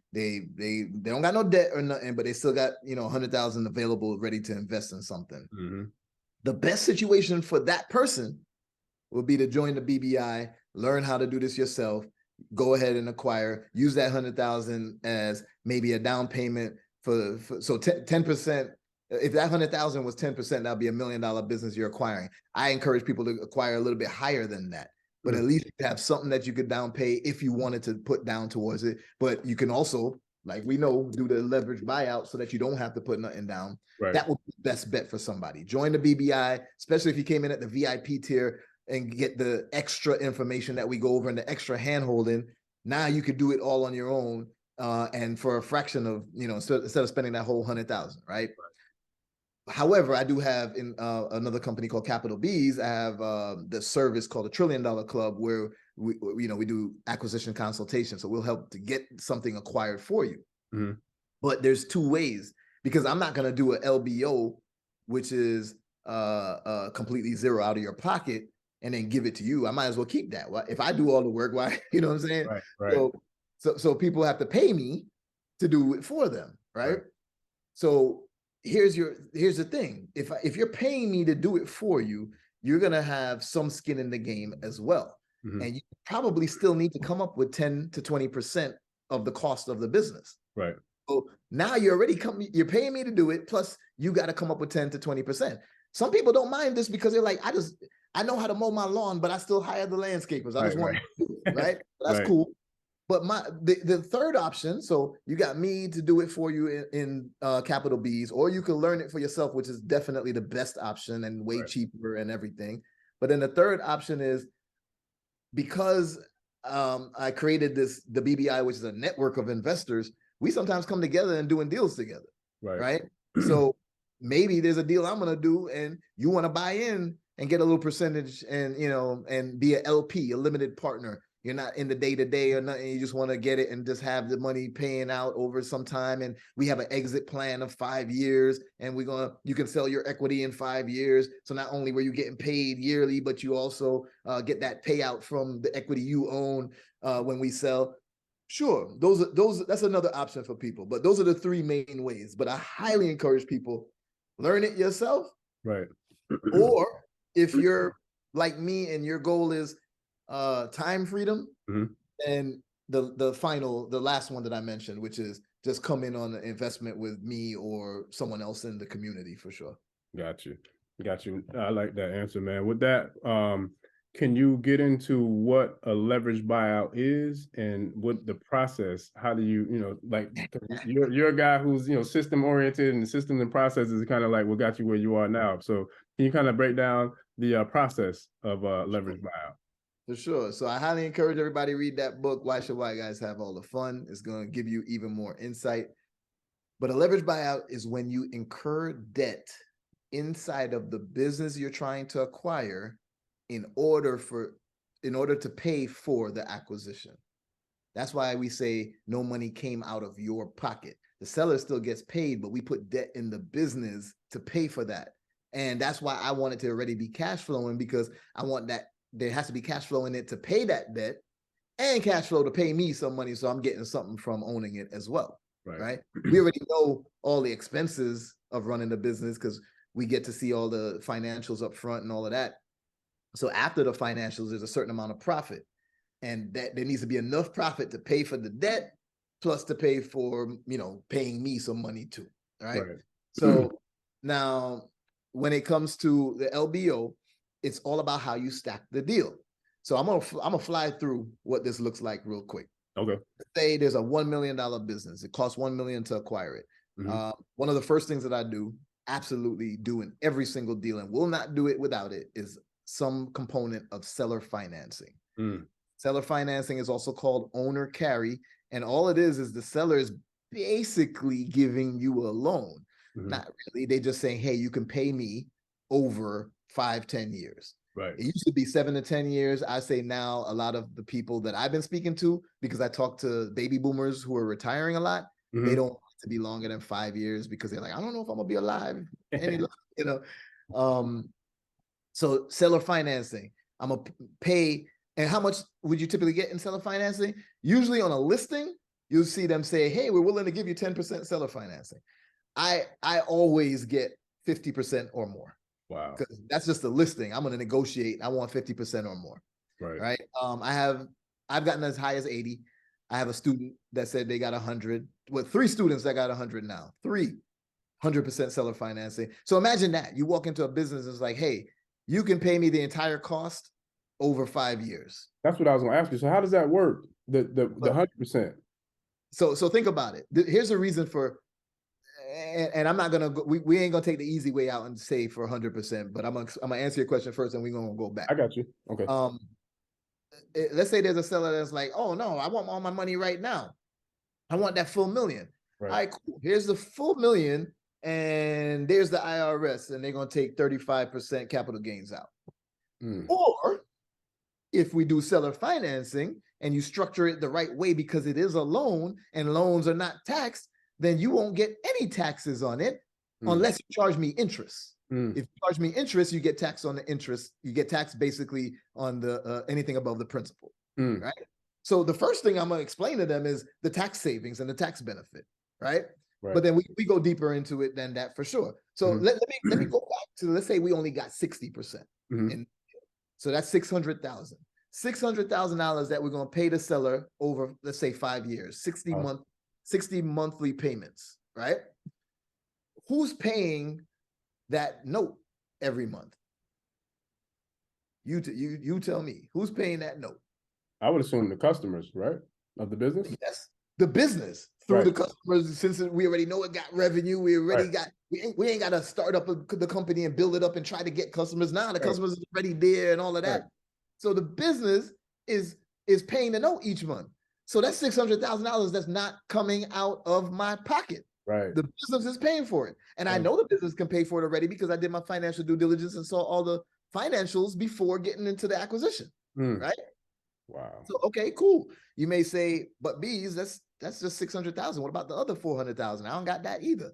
don't got no debt or nothing, but they still got, 100,000 available, ready to invest in something. The best situation for that person would be to join the BBI, learn how to do this yourself, go ahead and acquire, use that 100,000 as maybe a down payment so 10%. If that 100,000 was 10%, that'd be $1 million business you're acquiring. I encourage people to acquire a little bit higher than that, but at least you have something that you could down pay if you wanted to put down towards it. But you can also, like we know, do the leverage buyout so that you don't have to put nothing down. Right. That would be the best bet for somebody. Join the BBI, especially if you came in at the VIP tier and get the extra information that we go over and the extra hand-holding. Now you could do it all on your own and for a fraction of, instead of spending that whole 100,000, right? However, I do have in another company called Capital Beez, I have the service called $1 Trillion Club, where we do acquisition consultation. So we'll help to get something acquired for you. But there's two ways, because I'm not going to do an LBO, which is completely zero out of your pocket, and then give it to you. I might as well keep that. If I do all the work, why? You know what I'm saying? Right. So people have to pay me to do it for them, right? So here's the thing. If you're paying me to do it for you, you're gonna have some skin in the game as well. And you probably still need to come up with 10 to 20% of the cost of the business. Right. So now you're paying me to do it, plus you got to come up with 10 to 20%. Some people don't mind this because they're like, I know how to mow my lawn, but I still hire the landscapers. I just want to do it, right? That's cool. But the third option, so you got me to do it for you in Capital Beez, or you can learn it for yourself, which is definitely the best option and way cheaper and everything. But then the third option is, because I created the BBI, which is a network of investors, we sometimes come together and doing deals together, right? So maybe there's a deal I'm going to do and you want to buy in and get a little percentage and, and be an LP, a limited partner you're not in the day-to-day or nothing. You just want to get it and just have the money paying out over some time. And we have an exit plan of 5 years, and you can sell your equity in 5 years. So not only were you getting paid yearly, but you also get that payout from the equity you own when we sell. Sure, that's another option for people, but those are the 3 main ways. But I highly encourage people, learn it yourself. Right. Or if you're like me and your goal is time freedom, and the last one that I mentioned, which is just come in on an investment with me or someone else in the community, for sure. Got you. I like that answer, man. With that, can you get into what a leverage buyout is and what the process? How do you, like, you're a guy who's, system oriented, and the systems and processes is kind of like what got you where you are now. So can you kind of break down the process of a leverage buyout? For sure. So I highly encourage everybody to read that book, Why Should White Guys Have All the Fun? It's going to give you even more insight. But a leverage buyout is when you incur debt inside of the business you're trying to acquire in order to pay for the acquisition. That's why we say no money came out of your pocket. The seller still gets paid, but we put debt in the business to pay for that. And that's why I want it to already be cash flowing, because I want that there has to be cash flow in it to pay that debt and cash flow to pay me some money. So I'm getting something from owning it as well. Right? We already know all the expenses of running the business because we get to see all the financials up front and all of that. So after the financials, there's a certain amount of profit, and that there needs to be enough profit to pay for the debt, plus to pay for, paying me some money too. Right. So now when it comes to the LBO, it's all about how you stack the deal. So I'm gonna fly through what this looks like real quick. Okay. Say there's a $1 million business. It costs $1 million to acquire it. One of the first things that I absolutely do in every single deal, and will not do it without it, is some component of seller financing. Seller financing is also called owner carry. And all it is the seller is basically giving you a loan. Not really. They just saying, hey, you can pay me over 5-10 years. Right. It used to be 7 to 10 years. I say now a lot of the people that I've been speaking to, because I talk to baby boomers who are retiring a lot, they don't want it to be longer than 5 years because they're like, I don't know if I'm gonna be alive any longer, So seller financing, I'm gonna pay. And how much would you typically get in seller financing? Usually on a listing, you'll see them say, hey, we're willing to give you 10% seller financing. I always get 50% or more. Wow. Because that's just a listing. I'm going to negotiate. I want 50% or more. Right. I've gotten as high as 80. I have a student that said they got 100. Well, 3 students that got 100 now. 100% seller financing. So imagine that. You walk into a business and it's like, hey, you can pay me the entire cost over 5 years. That's what I was going to ask you. So how does that work? The 100%. So think about it. Here's a reason for, and I'm not going to, we ain't going to take the easy way out and say for 100%, but I'm going to answer your question first and we're going to go back. I got you. Okay. Let's say there's a seller that's like, oh no, I want all my money right now. I want that full $1 million. Right. All right, cool. Here's the full $1 million and there's the IRS and they're going to take 35% capital gains out. Or if we do seller financing and you structure it the right way because it is a loan and loans are not taxed, then you won't get any taxes on it unless you charge me interest. If you charge me interest, you get taxed on the interest. You get taxed basically on the anything above the principal, right? So the first thing I'm going to explain to them is the tax savings and the tax benefit, right? But then we go deeper into it than that for sure. So let me go back to, let's say we only got 60%. So that's $600,000. $600,000 that we're going to pay the seller over, let's say 5 years, 60 monthly payments, right? Who's paying that note every month? You tell me, who's paying that note? I would assume the customers, right? Of the business? Yes, the business through the customers, since we already know it got revenue, we already got, we ain't got to start up the company and build it up and try to get customers. Now the customers are already there and all of that. So the business is paying the note each month. So that's $600,000 that's not coming out of my pocket. Right. The business is paying for it. And I know the business can pay for it already because I did my financial due diligence and saw all the financials before getting into the acquisition. Right. Wow. So, okay, cool. You may say, but Beez, that's just 600,000. What about the other 400,000? I don't got that either.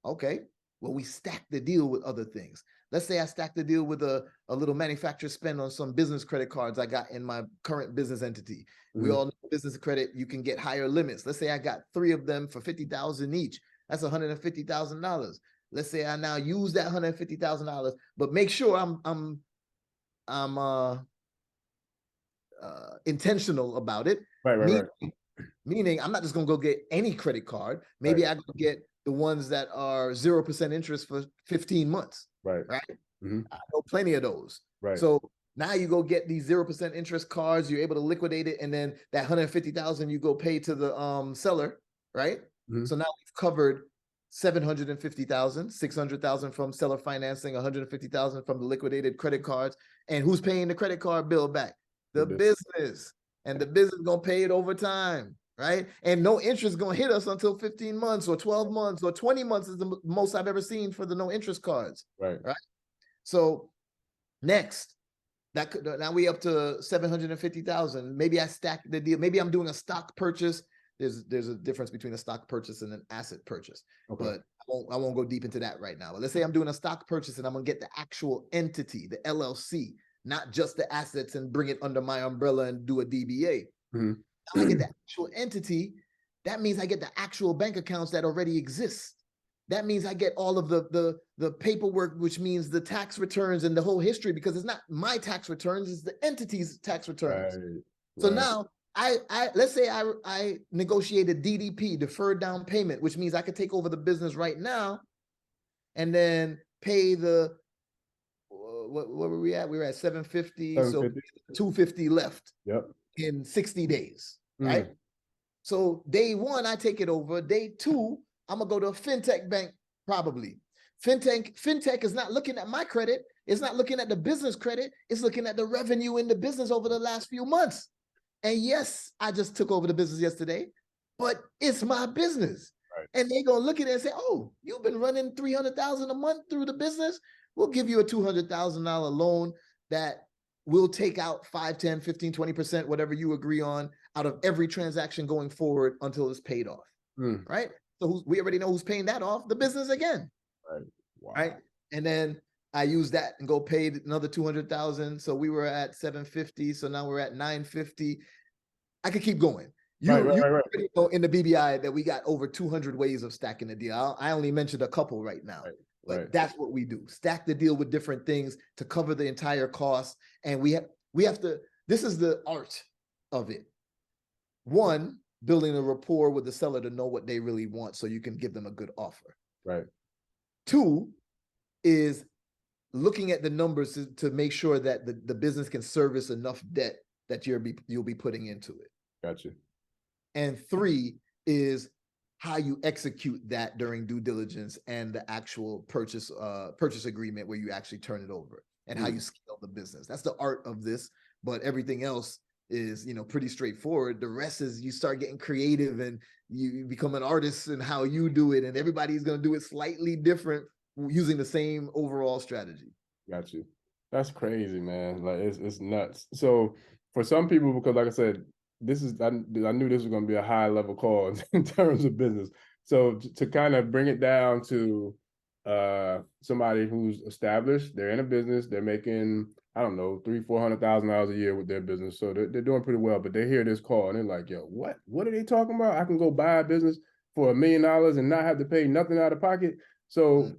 Okay. Well, we stack the deal with other things. Let's say I stack the deal with a little manufacturer spend on some business credit cards I got in my current business entity. We all know business credit, you can get higher limits. Let's say I got 3 of them for 50,000 each. That's $150,000. Let's say I now use that $150,000, but make sure I'm intentional about it. Right. Meaning I'm not just gonna go get any credit card. Maybe I go get the ones that are 0% interest for 15 months. Right. I know plenty of those. Right. So now you go get these 0% interest cards, you're able to liquidate it, and then that 150,000 you go pay to the seller, right? So now we've covered 750,000, 600,000 from seller financing, 150,000 from the liquidated credit cards. And who's paying the credit card bill back? The business. And the business is gonna pay it over time, right? And no interest is gonna hit us until 15 months or 12 months or 20 months is the most I've ever seen for the no interest cards. Right. So next, now we up to 750,000. Maybe I stack the deal. Maybe I'm doing a stock purchase. There's a difference between a stock purchase and an asset purchase. But I won't go deep into that right now. But let's say I'm doing a stock purchase and I'm gonna get the actual entity, the LLC, not just the assets, and bring it under my umbrella and do a DBA. Now I get the actual entity. That means I get the actual bank accounts that already exist. That means I get all of the paperwork, which means the tax returns and the whole history, because it's not my tax returns, it's the entity's tax returns. So now let's say I negotiate a DDP, deferred down payment, which means I could take over the business right now and then pay the what were we at? We were at 750, so 250 left in 60 days, right? So day 1, I take it over. Day 2, I'm gonna go to a fintech bank, probably. Fintech is not looking at my credit. It's not looking at the business credit. It's looking at the revenue in the business over the last few months. And yes, I just took over the business yesterday, but it's my business. And they're gonna look at it and say, oh, you've been running 300,000 a month through the business. We'll give you a $200,000 loan that will take out 5, 10, 15, 20%, whatever you agree on, out of every transaction going forward until it's paid off. Right? So we already know who's paying that off, the business again. Right? And then I use that and go pay another 200,000. So we were at 750. So now we're at 950. I could keep going. You already know in the BBI that we got over 200 ways of stacking the deal. I only mentioned a couple right now. But that's what we do. Stack the deal with different things to cover the entire cost. And we have to, this is the art of it. 1, building a rapport with the seller to know what they really want so you can give them a good offer. 2 is looking at the numbers to make sure that the business can service enough debt that you'll be putting into it. Gotcha. And 3 is how you execute that during due diligence and the actual purchase agreement where you actually turn it over, and how you scale the business. That's the art of this, but everything else is, pretty straightforward. The rest is you start getting creative and you become an artist in how you do it, and everybody's going to do it slightly different using the same overall strategy. Got you. That's crazy, man. Like it's nuts. So for some people, because like I said, I knew this was going to be a high level call in terms of business. So to kind of bring it down to somebody who's established, they're in a business, they're making, I don't know, $300,000-$400,000 a year with their business. So they're doing pretty well, but they hear this call and they're like, yo, what are they talking about? I can go buy a business for $1 million and not have to pay nothing out of pocket. So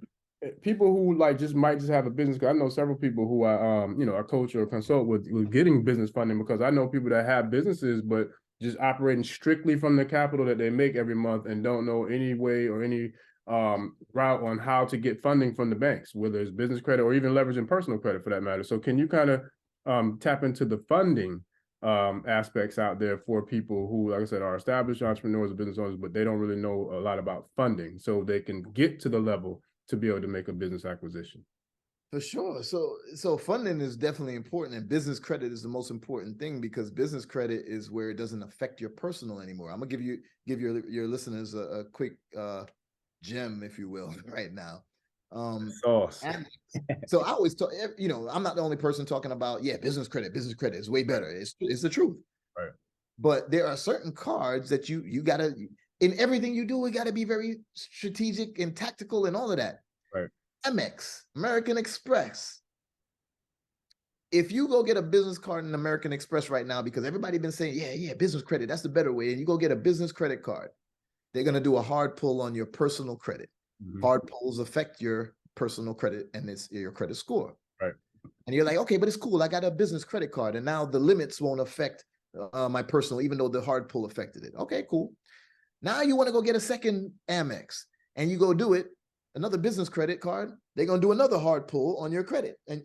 people who might just have a business, because I know several people who I coach or consult with getting business funding, because I know people that have businesses but just operating strictly from the capital that they make every month and don't know any way or any route on how to get funding from the banks, whether it's business credit or even leveraging personal credit for that matter. So can you kind of tap into the funding aspects out there for people who, like I said, are established entrepreneurs or business owners, but they don't really know a lot about funding so they can get to the level to be able to make a business acquisition? For sure. So funding is definitely important, and business credit is the most important thing, because business credit is where it doesn't affect your personal anymore. I'm gonna give your listeners a quick gem, if you will, right now. Sauce. So I always talk, I'm not the only person talking about, business credit is way better. It's the truth. But there are certain cards that you gotta, in everything you do, we gotta be very strategic and tactical and all of that. Right. Amex, American Express. If you go get a business card in American Express right now, because everybody been saying, yeah, business credit, that's the better way. And you go get a business credit card, they're gonna do a hard pull on your personal credit. Hard pulls affect your personal credit and it's your credit score. Right. And you're like, okay, but it's cool. I got a business credit card, and now the limits won't affect my personal, even though the hard pull affected it. Okay, cool. Now you want to go get a second Amex, and you go do it, another business credit card. They're gonna do another hard pull on your credit, and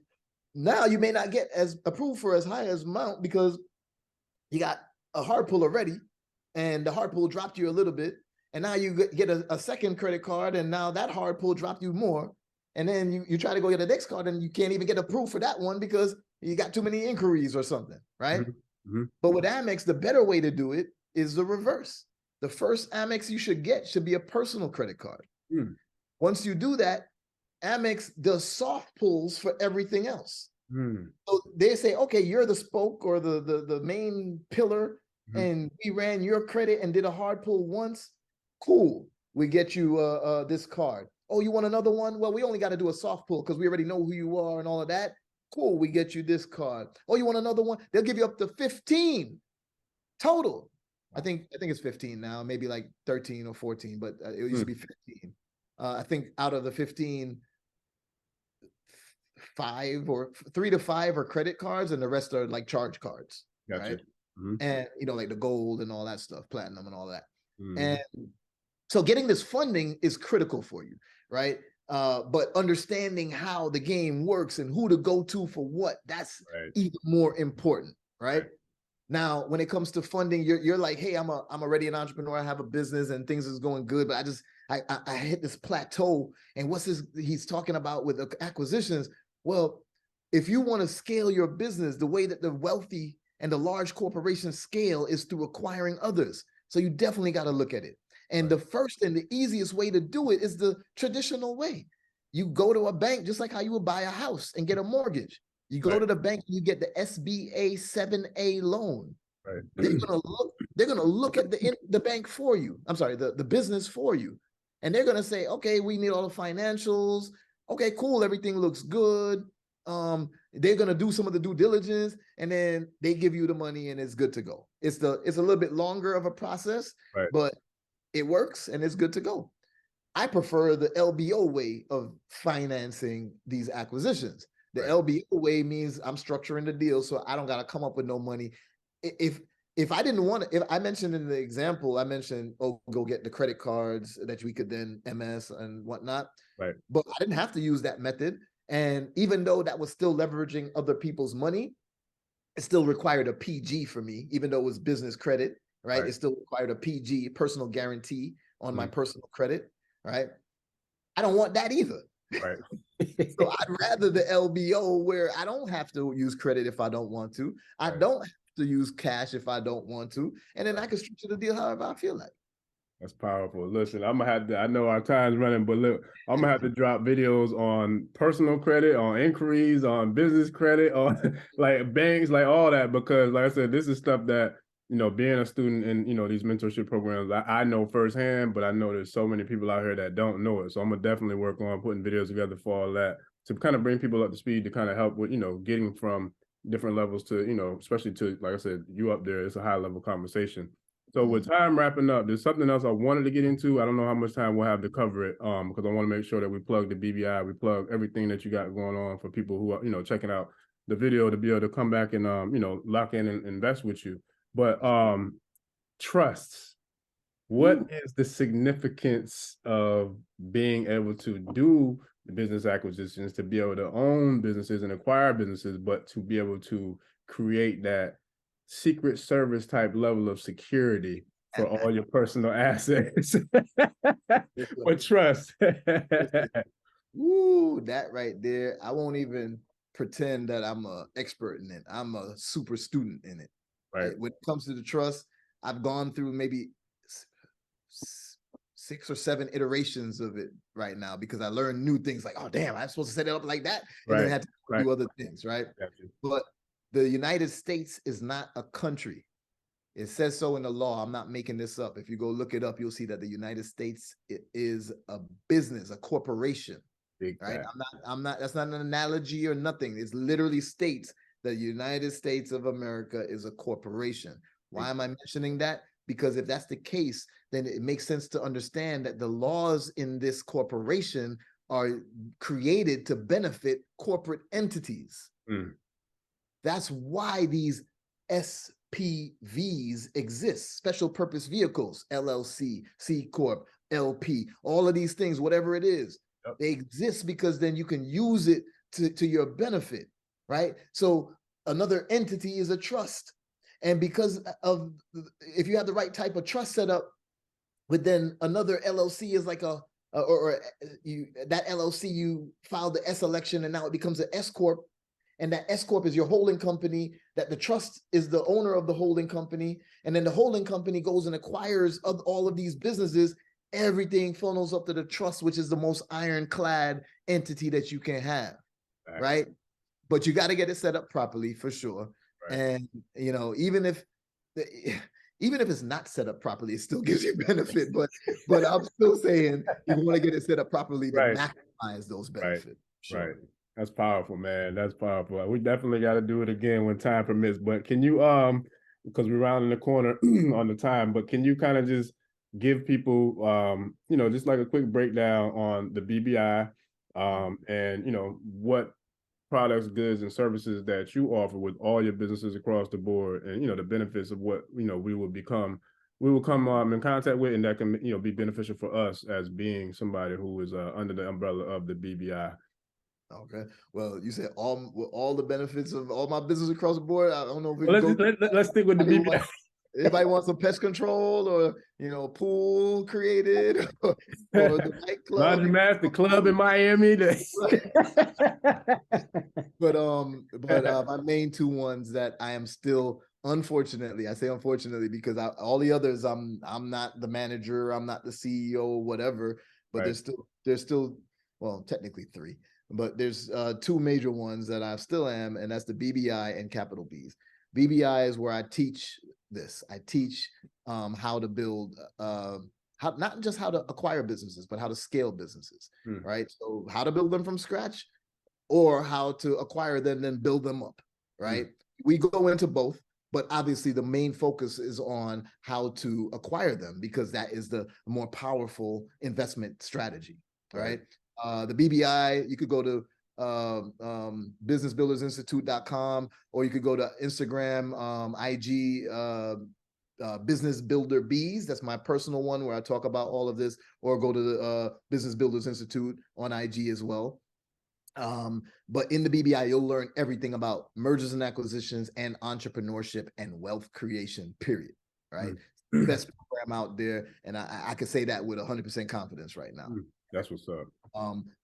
now you may not get as approved for as high as amount because you got a hard pull already, and the hard pull dropped you a little bit. And now you get a second credit card, and now that hard pull dropped you more. And then you try to go get a next card, and you can't even get approved for that one because you got too many inquiries or something, right? But with Amex, the better way to do it is the reverse. The first Amex you should get should be a personal credit card. Once you do that, Amex does soft pulls for everything else. So they say, okay, you're the spoke or the main pillar, and we ran your credit and did a hard pull once. Cool, we get you this card. Oh, you want another one? Well, we only got to do a soft pull because we already know who you are and all of that. Cool, we get you this card. Oh, you want another one? They'll give you up to 15 total. I think it's 15 now, maybe like 13 or 14, but it used to be 15. I think out of the 15, 3 to 5 are credit cards, and the rest are like charge cards. Gotcha. Right? And like the gold and all that stuff, platinum and all that. And so getting this funding is critical for you, right? But understanding how the game works and who to go to for what, that's even more important, right? Now, when it comes to funding, you're like, hey, I'm already an entrepreneur. I have a business and things is going good, but I hit this plateau. And what's this he's talking about with acquisitions? Well, if you want to scale your business, the way that the wealthy and the large corporations scale is through acquiring others. So you definitely got to look at it. And the first and the easiest way to do it is the traditional way. You go to a bank, just like how you would buy a house and get a mortgage. You go to the bank, you get the SBA 7A loan. They're gonna look at the bank for you. I'm sorry, the business for you. And they're gonna say, okay, we need all the financials. Okay, cool, everything looks good. They're gonna do some of the due diligence, and then they give you the money and it's good to go. It's a little bit longer of a process, but it works and it's good to go. I prefer the LBO way of financing these acquisitions. The LBO way means I'm structuring the deal so I don't got to come up with no money. If I didn't want to, if I mentioned in the example, I mentioned, oh, go get the credit cards that we could then MS and whatnot. But I didn't have to use that method. And even though that was still leveraging other people's money, it still required a PG for me, even though it was business credit. It still required a PG, personal guarantee on my personal credit, right? I don't want that either. So I'd rather the LBO where I don't have to use credit if I don't want to. I don't have to use cash if I don't want to. And then I can structure the deal however I feel like. That's powerful. Listen, I'm gonna have to, I know our time's running, but look, I'm gonna have to drop videos on personal credit, on inquiries, on business credit, on like banks, like all that, because like I said, this is stuff that, being a student in, these mentorship programs, I know firsthand, but I know there's so many people out here that don't know it. So I'm gonna definitely work on putting videos together for all that to kind of bring people up to speed, to kind of help with, getting from different levels to, especially to, like I said, you up there, it's a high level conversation. So with time wrapping up, there's something else I wanted to get into. I don't know how much time we'll have to cover it, because I want to make sure that we plug the BBI, we plug everything that you got going on for people who are, checking out the video to be able to come back and, lock in and invest with you. But trusts, what is the significance of being able to do the business acquisitions, to be able to own businesses and acquire businesses, but to be able to create that Secret Service type level of security for all your personal assets? But trust. Ooh, that right there. I won't even pretend that I'm an expert in it. I'm a super student in it. When it comes to the trust, I've gone through maybe 6 or 7 iterations of it right now, because I learned new things like, oh, damn, I'm supposed to set it up like that. And then I had to do other things, right? But the United States is not a country. It says so in the law. I'm not making this up. If you go look it up, you'll see that the United States is a business, a corporation. Big right? fact. I'm not, that's not an analogy or nothing. It's literally states that the United States of America is a corporation. Why am I mentioning that? Because if that's the case, then it makes sense to understand that the laws in this corporation are created to benefit corporate entities. Mm. That's why these SPVs exist, special purpose vehicles, LLC, C Corp, LP, all of these things, whatever it is. Yep. They exist because then you can use it to your benefit, right? So another entity is a trust. And because of, if you have the right type of trust set up, but then another LLC is like that LLC, you filed the S election and now it becomes an S Corp. And that S Corp is your holding company, that the trust is the owner of the holding company. And then the holding company goes and acquires all of these businesses. Everything funnels up to the trust, which is the most ironclad entity that you can have, right? But you got to get it set up properly for sure. Right. And, you know, even if it's not set up properly, it still gives you benefit. But I'm still saying you want to get it set up properly to maximize those benefits. Sure. Right. That's powerful, man. That's powerful. We definitely got to do it again when time permits. But can you, because we're rounding the corner on the time, but can you kind of just give people, you know, just like a quick breakdown on the BBI, and, you know, what products, goods, and services that you offer with all your businesses across the board, and, you know, the benefits of what, you know, we will come in contact with, and that can, you know, be beneficial for us as being somebody who is under the umbrella of the BBI. Okay. Well, you said all the benefits of all my business across the board. I don't know if we let's stick with the BBI. Everybody wants some pest control, or, you know, pool created, or the nightclub. Laundromat, the club in Miami. But my main two ones that I am still, unfortunately, I say unfortunately because all the others, I'm not the manager, I'm not the CEO, whatever. But there's still, well, technically three. But there's two major ones that I still am, and that's the BBI and Capital Beez. BBI is where I teach this. I teach how to build, not just how to acquire businesses, but how to scale businesses, right? So how to build them from scratch, or how to acquire them and build them up, right? We go into both, but obviously the main focus is on how to acquire them, because that is the more powerful investment strategy, right? The BBI, you could go to businessbuildersinstitute.com, or you could go to Instagram, IG, Business Builder Beez. That's my personal one where I talk about all of this, or go to the Business Builders Institute on IG as well. But in the BBI, you'll learn everything about mergers and acquisitions and entrepreneurship and wealth creation, period. Right? Best program out there. And I can say that with 100% confidence right now. That's what's up.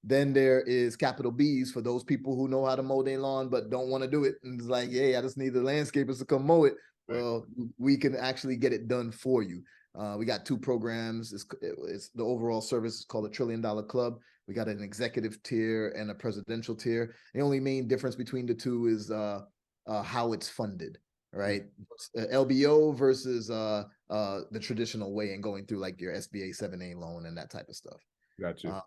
Then there is Capital Beez for those people who know how to mow their lawn but don't want to do it, and it's like, hey, I just need the landscapers to come mow it. Well, we can actually get it done for you. We got two programs. It's the overall service is called a $1 Trillion Club. We got an executive tier and a presidential tier. The only main difference between the two is how it's funded, right? LBO versus the traditional way, and going through like your SBA 7A loan and that type of stuff. Gotcha.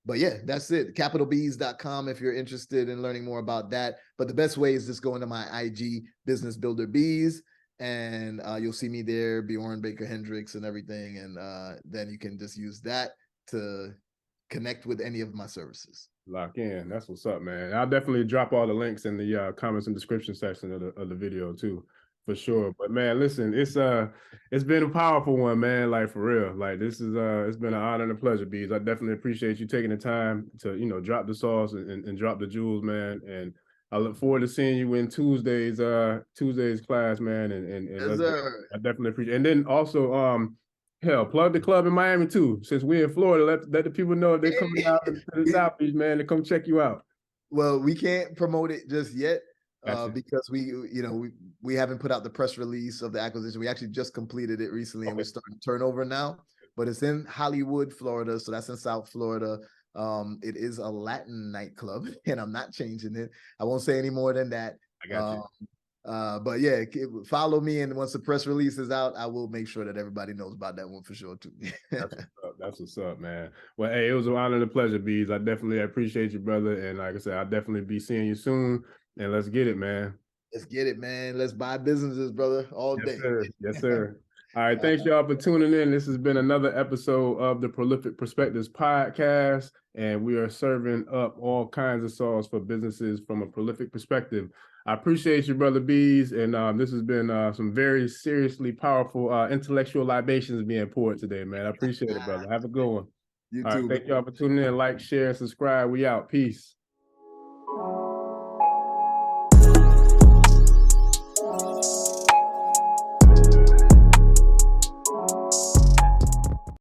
But yeah, that's it. CapitalBeez.com if you're interested in learning more about that. But the best way is just going to my IG, Business Builder Beez, and you'll see me there, Bjorn Baker-Hendricks and everything. And then you can just use that to connect with any of my services. Lock in. That's what's up, man. I'll definitely drop all the links in the comments and description section of the video too, for sure. But man, listen, it's been a powerful one, man. Like, for real. Like, this is it's been an honor and a pleasure, Beez. I definitely appreciate you taking the time to, you know, drop the sauce and drop the jewels, man. And I look forward to seeing you in Tuesday's class, man. And yes, sir. I definitely appreciate it. And then also hell, plug the club in Miami too. Since we're in Florida, let the people know if they're coming out to the South Beach, man, to come check you out. Well, we can't promote it just yet. Because we haven't put out the press release of the acquisition. We actually just completed it recently, and we're starting turnover now. But it's in Hollywood, Florida, so that's in South Florida. It is a Latin nightclub, and I'm not changing it. I won't say any more than that. I got you. But yeah, follow me, and once the press release is out, I will make sure that everybody knows about that one for sure too. That's what's up, man. Well, hey, it was an honor and a pleasure, Beez. I definitely appreciate you, brother. And like I said, I'll definitely be seeing you soon. And let's get it, man. Let's get it, man. Let's buy businesses, brother, all Yes, day. sir. Yes, sir. All right. Thanks, y'all, for tuning in. This has been another episode of the Prolific Perspectives podcast, and we are serving up all kinds of sauce for businesses from a prolific perspective. I appreciate you, Brother Beez, and this has been some very seriously powerful intellectual libations being poured today, man. I appreciate it, brother. Have a good one. You All right. too. Thank y'all for tuning in. Like, share, subscribe. We out. Peace.